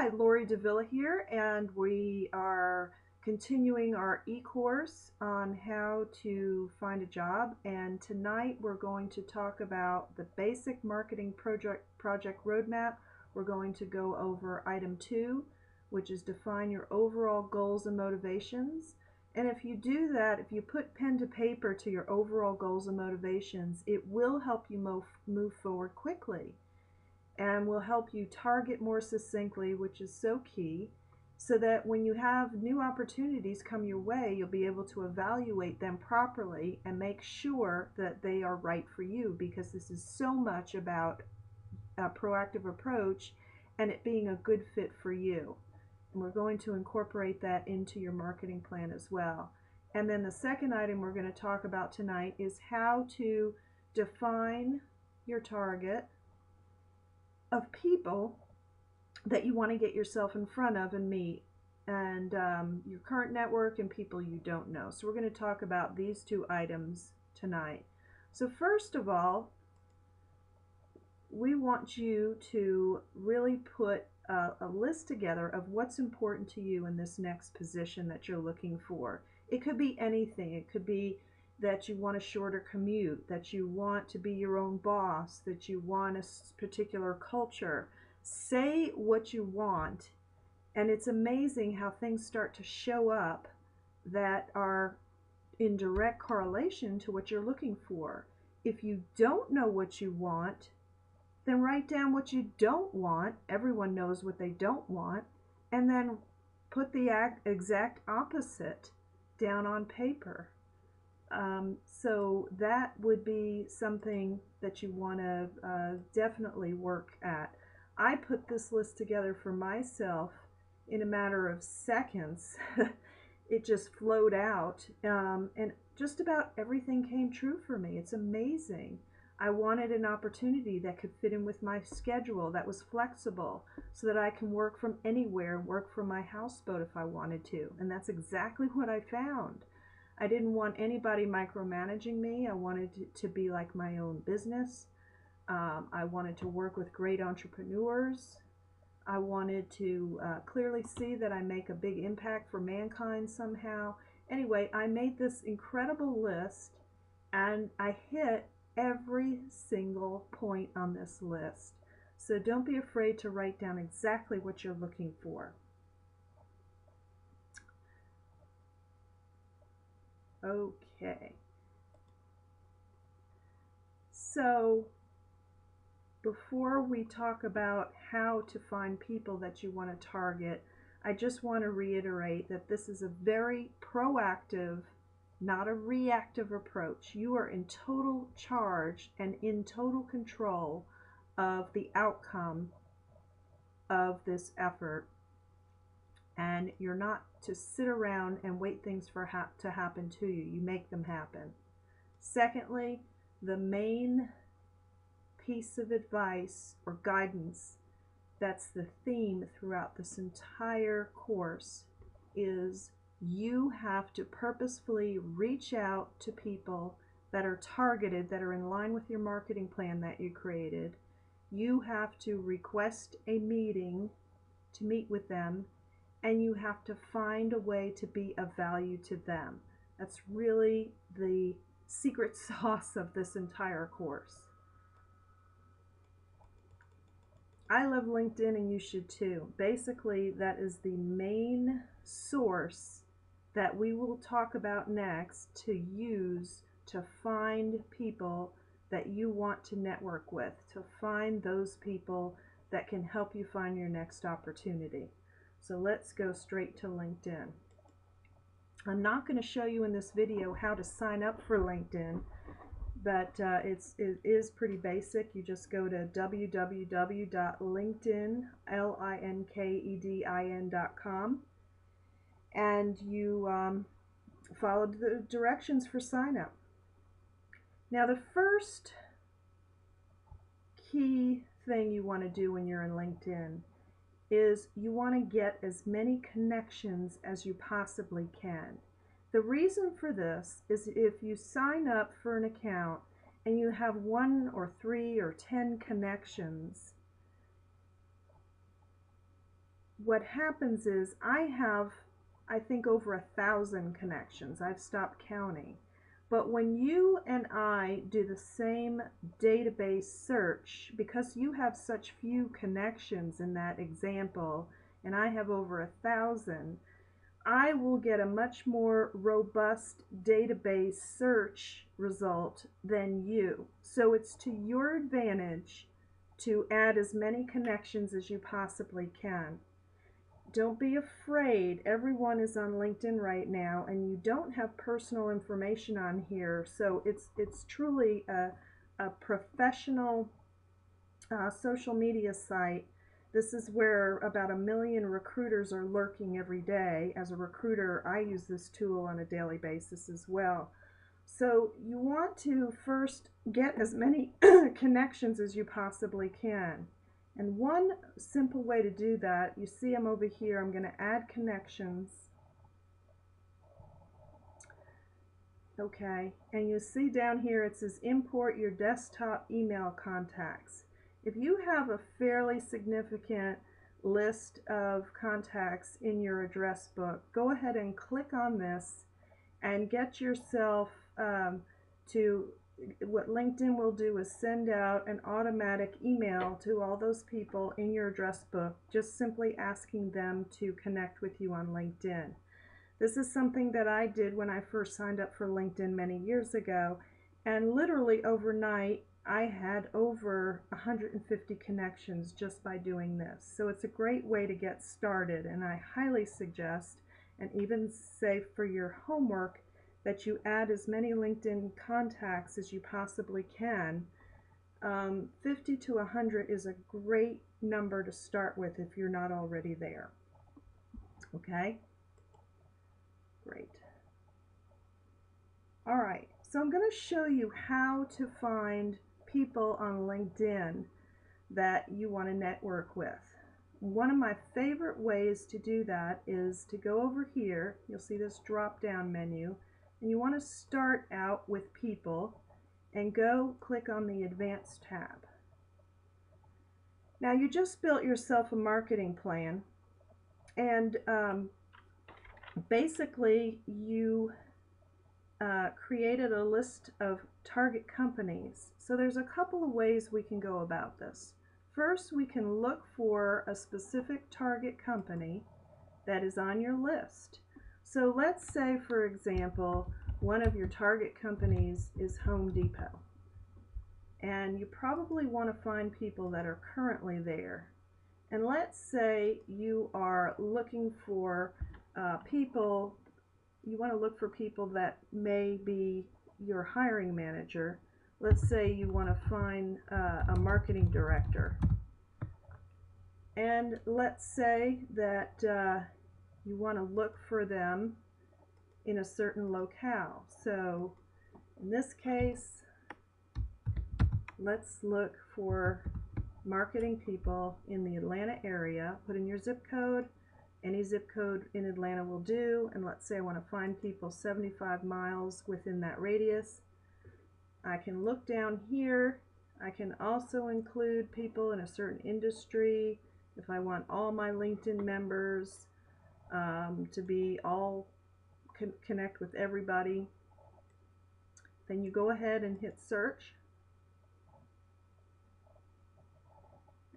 Hi, Lori Davila here, and we are continuing our e-course on how to find a job. And tonight we're going to talk about the basic marketing project roadmap. We're going to go over item 2, which is define your overall goals and motivations. And if you do that, if you put pen to paper to your overall goals and motivations, it will help you move forward quickly and will help you target more succinctly, which is so key, so that when you have new opportunities come your way, you'll be able to evaluate them properly and make sure that they are right for you, because this is so much about a proactive approach and it being a good fit for you. And we're going to incorporate that into your marketing plan as well. And then the second item we're going to talk about tonight is how to define your target of people that you want to get yourself in front of and meet, and your current network and people you don't know. So we're going to talk about these two items tonight. So first of all, we want you to really put a list together of what's important to you in this next position that you're looking for. It could be anything. It could be that you want a shorter commute, that you want to be your own boss, that you want a particular culture. Say what you want, and it's amazing how things start to show up that are in direct correlation to what you're looking for. If you don't know what you want, then write down what you don't want. Everyone knows what they don't want. And then put the exact opposite down on paper. So that would be something that you want to definitely work at. I put this list together for myself in a matter of seconds. It just flowed out, and just about everything came true for me. It's amazing. I wanted an opportunity that could fit in with my schedule, that was flexible, so that I can work from anywhere, work from my houseboat if I wanted to. And that's exactly what I found. I didn't want anybody micromanaging me. I wanted to be like my own business. I wanted to work with great entrepreneurs. I wanted to clearly see that I make a big impact for mankind somehow. Anyway, I made this incredible list, and I hit every single point on this list. So don't be afraid to write down exactly what you're looking for. Okay. So before we talk about how to find people that you want to target, I just want to reiterate that this is a very proactive, not a reactive approach. You are in total charge and in total control of the outcome of this effort. And you're not to sit around and wait things to happen to you. You make them happen. Secondly, the main piece of advice or guidance that's the theme throughout this entire course is you have to purposefully reach out to people that are targeted, that are in line with your marketing plan that you created. You have to request a meeting to meet with them, and you have to find a way to be of value to them. That's really the secret sauce of this entire course. I love LinkedIn, and you should too. Basically, that is the main source that we will talk about next to use to find people that you want to network with, to find those people that can help you find your next opportunity. So let's go straight to LinkedIn. I'm not going to show you in this video how to sign up for LinkedIn, but it is pretty basic. You just go to www.linkedin.com, and you follow the directions for sign up. Now, the first key thing you want to do when you're in LinkedIn is you want to get as many connections as you possibly can. The reason for this is if you sign up for an account and you have 1 or 3 or 10 connections, what happens is I have, I think, over 1,000 connections. I've stopped counting. But when you and I do the same database search, because you have such few connections in that example, and I have over 1,000, I will get a much more robust database search result than you. So it's to your advantage to add as many connections as you possibly can. Don't be afraid. Everyone is on LinkedIn right now, and you don't have personal information on here. So it's truly a professional social media site. This is where about 1 million recruiters are lurking every day. As a recruiter, I use this tool on a daily basis as well. So you want to first get as many connections as you possibly can. And one simple way to do that, you see I'm over here, I'm going to add connections. Okay, and you see down here it says import your desktop email contacts. If you have a fairly significant list of contacts in your address book, go ahead and click on this and get yourself to what LinkedIn will do is send out an automatic email to all those people in your address book, just simply asking them to connect with you on LinkedIn. This is something that I did when I first signed up for LinkedIn many years ago, and literally overnight I had over 150 connections just by doing this. So it's a great way to get started, and I highly suggest and even say for your homework that you add as many LinkedIn contacts as you possibly can. 50 to 100 is a great number to start with if you're not already there. Okay? Great. All right, so I'm going to show you how to find people on LinkedIn that you want to network with. One of my favorite ways to do that is to go over here. You'll see this drop down menu, and you want to start out with people and go click on the Advanced tab. Now you just built yourself a marketing plan, and basically you created a list of target companies. So there's a couple of ways we can go about this. First, we can look for a specific target company that is on your list. So let's say, for example, one of your target companies is Home Depot. And you probably want to find people that are currently there. And let's say you are looking for people, you want to look for people that may be your hiring manager. Let's say you want to find a marketing director. And let's say that you want to look for them in a certain locale. So in this case, let's look for marketing people in the Atlanta area. Put in your zip code. Any zip code in Atlanta will do, and let's say I want to find people 75 miles within that radius. I can look down here. I can also include people in a certain industry if I want all my LinkedIn members to be all connect with everybody. Then you go ahead and hit search.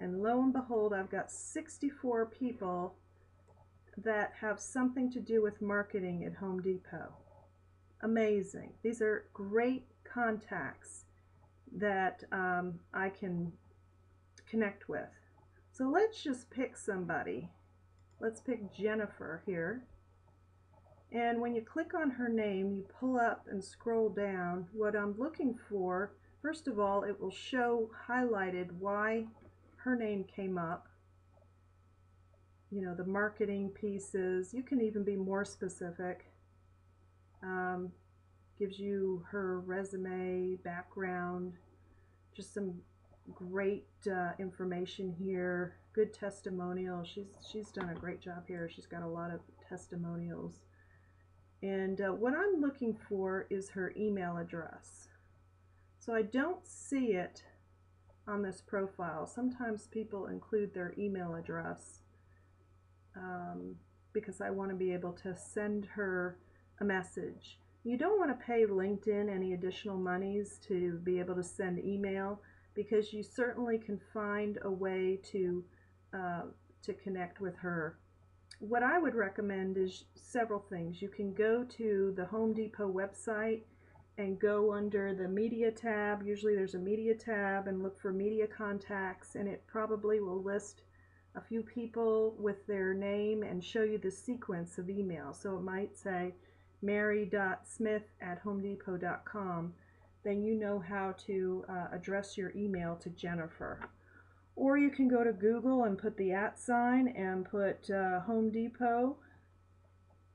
And lo and behold, I've got 64 people that have something to do with marketing at Home Depot. Amazing. These are great contacts that I can connect with. So let's just pick somebody. Let's pick Jennifer here. And when you click on her name, you pull up and scroll down. What I'm looking for, first of all, it will show highlighted why her name came up. You know, the marketing pieces. You can even be more specific. Gives you her resume, background, just some great information here. Good testimonial. She's done a great job here. She's got a lot of testimonials. And what I'm looking for is her email address. So I don't see it on this profile. Sometimes people include their email address. because I want to be able to send her a message. You don't want to pay LinkedIn any additional monies to be able to send email, because you certainly can find a way uh, to connect with her. What I would recommend is several things. You can go to the Home Depot website and go under the media tab. Usually there's a media tab, and look for media contacts, and it probably will list a few people with their name and show you the sequence of email. So it might say mary.smith@homedepot.com. Then you know how to address your email to Jennifer. Or you can go to Google and put the @ sign and put Home Depot,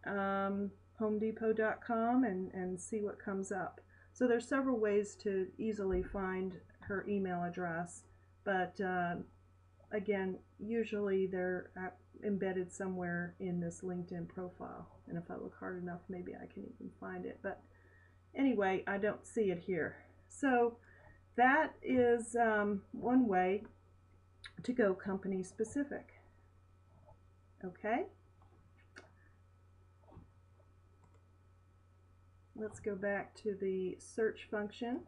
homedepot.com, and see what comes up. So there's several ways to easily find her email address, but again, usually they're embedded somewhere in this LinkedIn profile. And if I look hard enough, maybe I can even find it. But anyway, I don't see it here. So that is one way to go company specific. Okay? Let's go back to the search function.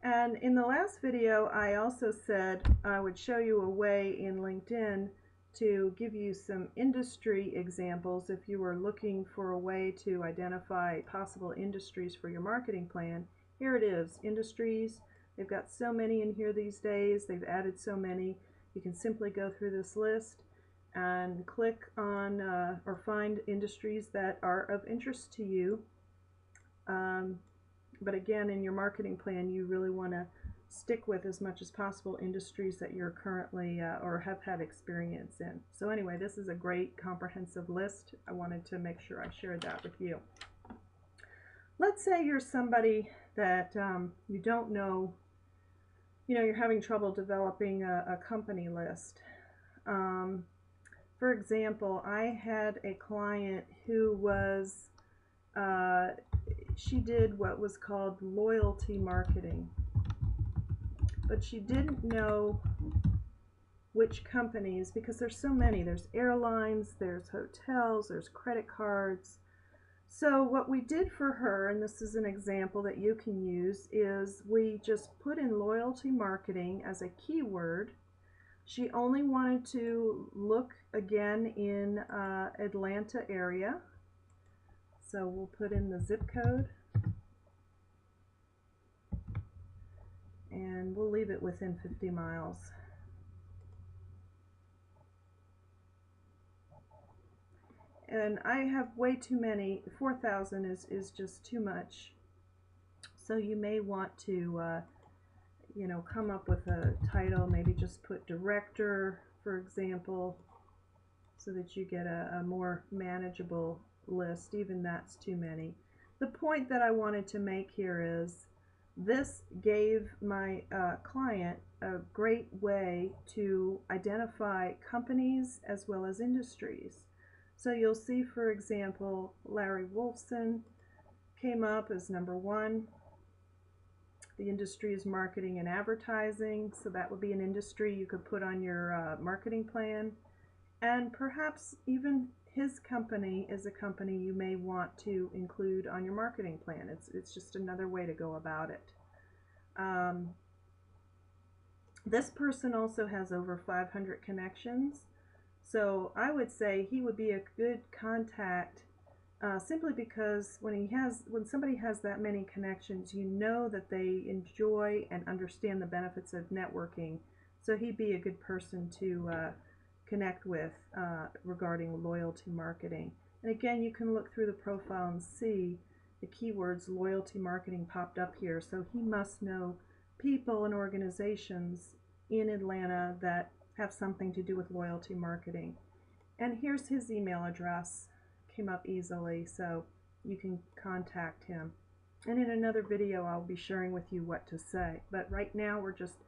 And in the last video, I also said I would show you a way in LinkedIn to give you some industry examples if you were looking for a way to identify possible industries for your marketing plan. Here it is, industries. They've got so many in here these days. They've added so many. You can simply go through this list and click on or find industries that are of interest to you. But again, in your marketing plan, you really want to stick with as much as possible industries that you're currently or have had experience in. So anyway, this is a great comprehensive list. I wanted to make sure I shared that with you. Let's say you're somebody that you don't know, you're having trouble developing a company list. For example, I had a client who was she did what was called loyalty marketing, but she didn't know which companies, because there's so many. There's airlines, there's hotels, there's credit cards. So what we did for her, and this is an example that you can use, is we just put in loyalty marketing as a keyword. She only wanted to look again in Atlanta area. So we'll put in the zip code, and we'll leave it within 50 miles. And I have way too many. 4,000 is just too much. So you may want to come up with a title, maybe just put director, for example, so that you get a more manageable list. Even that's too many. The point that I wanted to make here is this gave my client a great way to identify companies as well as industries. So you'll see, for example, Larry Wolfson came up as number 1. The industry is marketing and advertising, so that would be an industry you could put on your marketing plan. And perhaps even his company is a company you may want to include on your marketing plan. It's just another way to go about it. This person also has over 500 connections, so I would say he would be a good contact simply because when somebody has that many connections, you know that they enjoy and understand the benefits of networking. So he'd be a good person to connect with regarding loyalty marketing. And again, you can look through the profile and see the keywords loyalty marketing popped up here. So he must know people and organizations in Atlanta that have something to do with loyalty marketing. And here's his email address. Came up easily, so you can contact him. And in another video, I'll be sharing with you what to say. But right now, we're just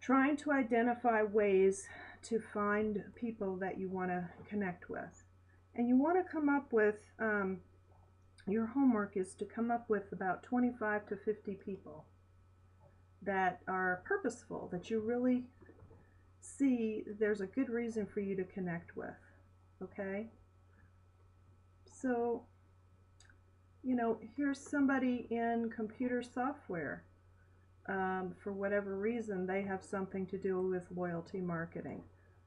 trying to identify ways to find people that you want to connect with. And you want to come up with, your homework is to come up with about 25 to 50 people that are purposeful, that you really see there's a good reason for you to connect with. Okay? So, here's somebody in computer software. For whatever reason, they have something to do with loyalty marketing.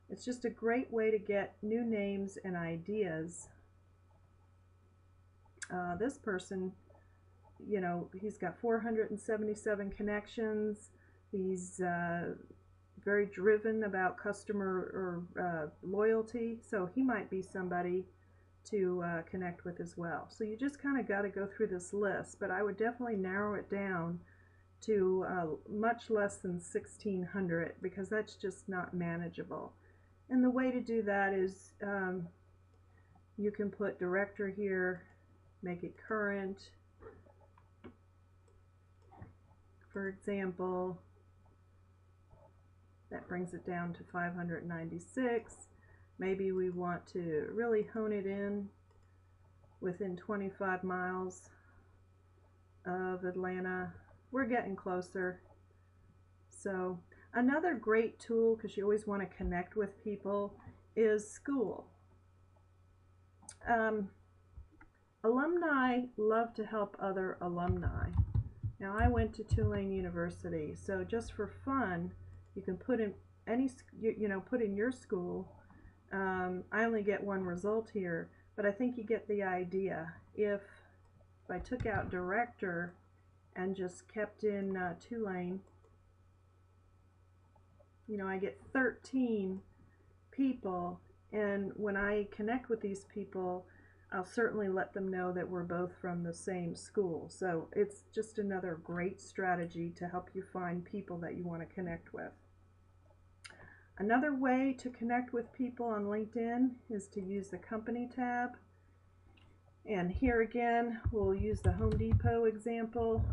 It's just a great way to get new names and ideas. This person, he's got 477 connections. He's very driven about customer or loyalty, so he might be somebody to connect with as well. So you just kind of got to go through this list, but I would definitely narrow it down to much less than 1,600 because that's just not manageable. And the way to do that is you can put director here, make it current. For example, that brings it down to 596. Maybe we want to really hone it in within 25 miles of Atlanta. We're getting closer. So another great tool, because you always want to connect with people, is Skool. Alumni love to help other alumni. Now, I went to Tulane University, so just for fun, you can put in put in your school. I only get one result here, but I think you get the idea. If I took out director and just kept in Tulane, I get 13 people, and when I connect with these people, I'll certainly let them know that we're both from the same school. So it's just another great strategy to help you find people that you want to connect with. Another way to connect with people on LinkedIn is to use the company tab. And here again, we'll use the Home Depot example.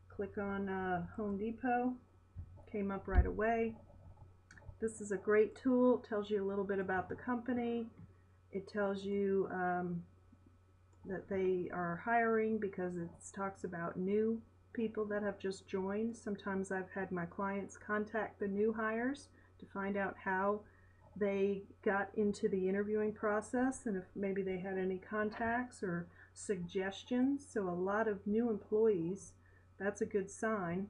Click on Home Depot, came up right away. This is a great tool. It tells you a little bit about the company. It tells you that they are hiring because it talks about new people that have just joined. Sometimes I've had my clients contact the new hires to find out how they got into the interviewing process and if maybe they had any contacts or suggestions. So a lot of new employees, that's a good sign.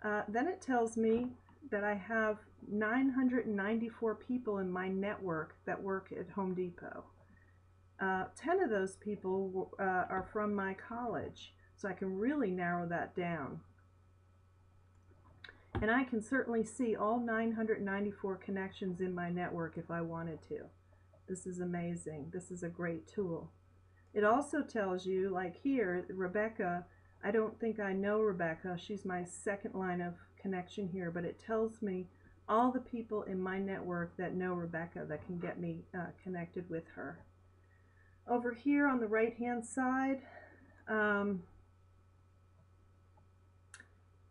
Then it tells me that I have 994 people in my network that work at Home Depot. 10 of those people are from my college, so I can really narrow that down. And I can certainly see all 994 connections in my network if I wanted to. This is amazing. This is a great tool. It also tells you, like here, Rebecca, I don't think I know Rebecca. She's my second line of connection here, but it tells me all the people in my network that know Rebecca that can get me connected with her. Over here on the right hand side,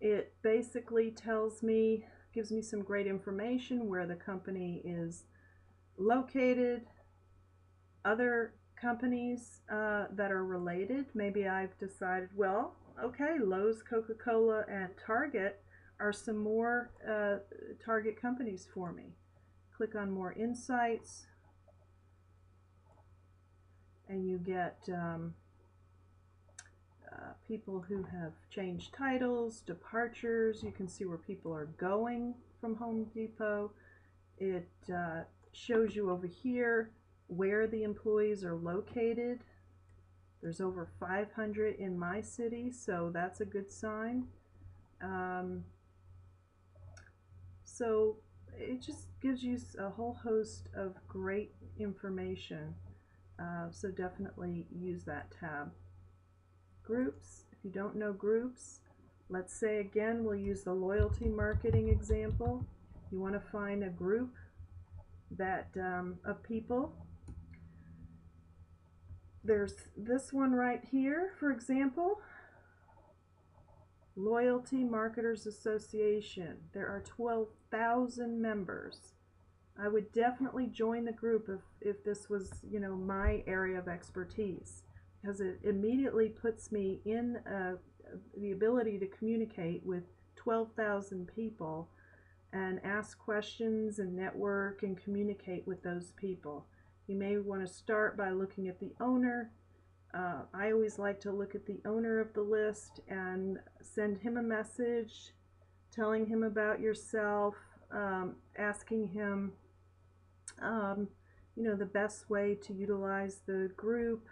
it basically gives me some great information where the company is located, other companies that are related. Maybe I've decided, well, okay, Lowe's, Coca-Cola, and Target are some more target companies for me. Click on More Insights, and you get people who have changed titles, departures. You can see where people are going from Home Depot. It shows you over here where the employees are located. There's over 500 in my city, so that's a good sign. So it just gives you a whole host of great information. So definitely use that tab. Groups, if you don't know groups, let's say again, we'll use the loyalty marketing example. You want to find a group that of people. There's this one right here, for example, Loyalty Marketers Association. There are 12,000 members. I would definitely join the group if this was, my area of expertise, because it immediately puts me in the ability to communicate with 12,000 people, and ask questions and network and communicate with those people. You may want to start by looking at the owner. I always like to look at the owner of the list and send him a message telling him about yourself, asking him the best way to utilize the group,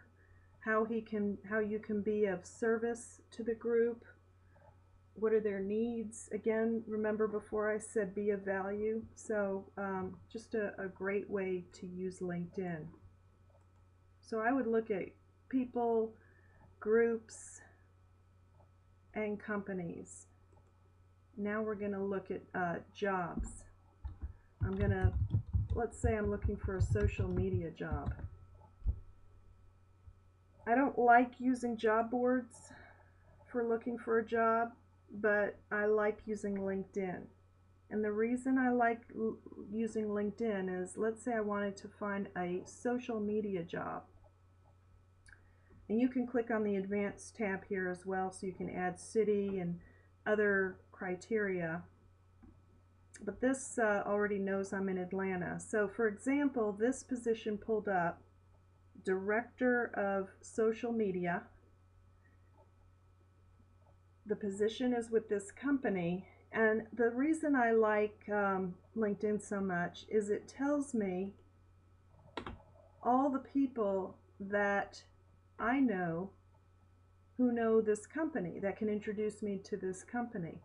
how you can be of service to the group, what are their needs. Again, remember before I said be of value. So just a great way to use LinkedIn. So I would look at people, groups, and companies. Now we're going to look at jobs. Let's say I'm looking for a social media job. I don't like using job boards for looking for a job, but I like using LinkedIn. And the reason I like using LinkedIn is, let's say I wanted to find a social media job. And you can click on the Advanced tab here as well, so you can add city and other criteria. But this already knows I'm in Atlanta. So for example, this position pulled up, Director of Social Media. The position is with this company. And the reason I like LinkedIn so much is it tells me all the people that I know who know this company, that can introduce me to this company,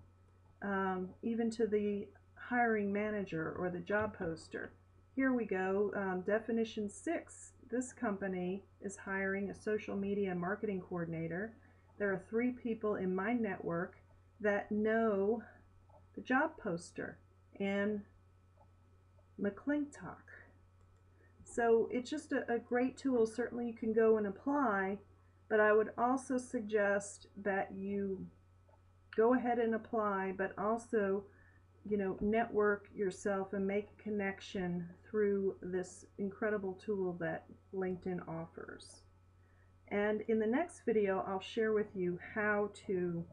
even to the hiring manager or the job poster. Here we go, definition 6. This company is hiring a social media marketing coordinator. There are 3 people in my network that know the job poster, and McClintock. So it's just a great tool. Certainly you can go and apply, but I would also suggest that you go ahead and apply, but also network yourself and make a connection through this incredible tool that LinkedIn offers. And in the next video, I'll share with you how to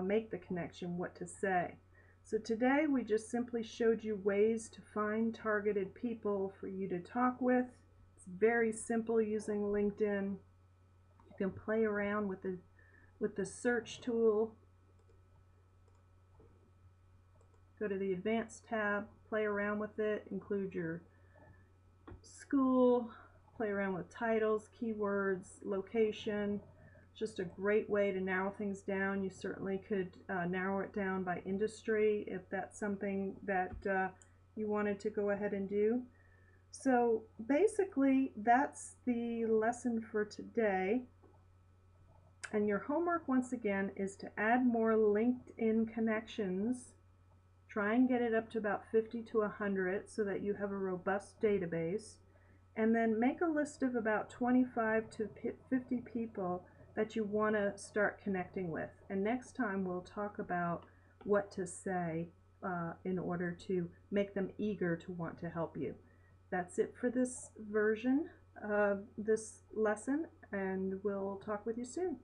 make the connection, what to say. So today we just simply showed you ways to find targeted people for you to talk with. It's very simple using LinkedIn. You can play around with the search tool. Go to the Advanced tab, play around with it, include your school, play around with titles, keywords, location. Just a great way to narrow things down. You certainly could narrow it down by industry if that's something that you wanted to go ahead and do. So basically that's the lesson for today. And your homework once again is to add more LinkedIn connections. Try and get it up to about 50 to 100 so that you have a robust database. And then make a list of about 25 to 50 people that you want to start connecting with. And next time we'll talk about what to say in order to make them eager to want to help you. That's it for this version of this lesson, and we'll talk with you soon.